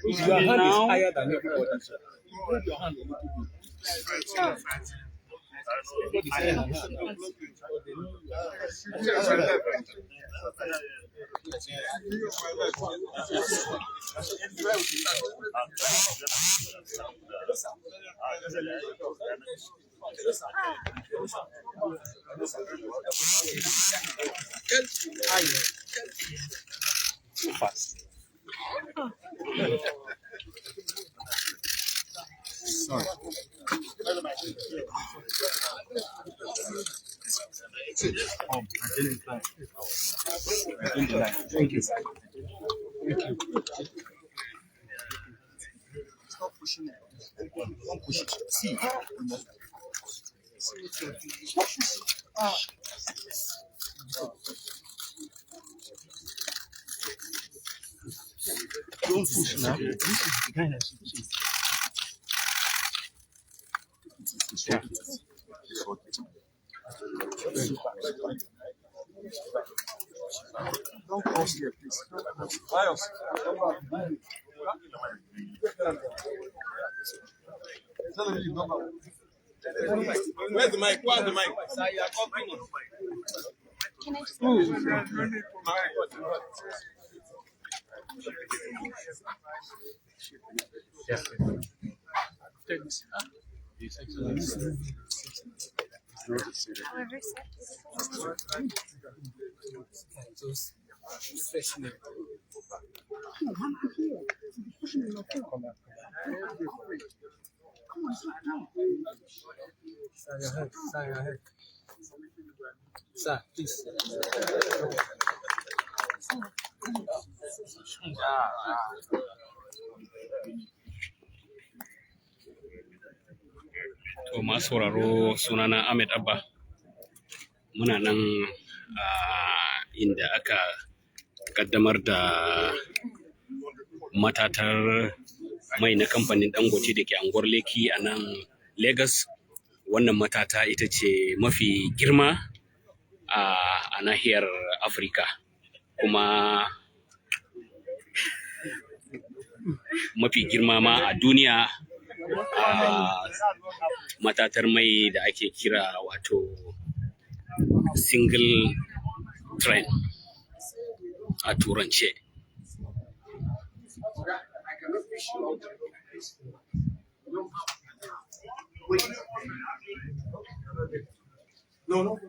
Your hand is higher than everybody. Hold your hand a little bit. Too fast. Sorry. Thank you. Stop pushing it. Don't push it. See. Don't push now. This is the guy that should push it. Don't cross here, please. Miles. Where's the mic? Where's the mic? Can I just Sir, please. To masu sauraro sunana Ahmed Abba, muna nan inda aka kaddamar da matatar mai na kamfanin Dangote da ke anguwar Lekki a nan Lagos. Wannan matata ita ce mafi girma a nahiyar Afirka, kuma mafi girma ma a duniya. Matatar mai da ake kira wato single train a turance. No.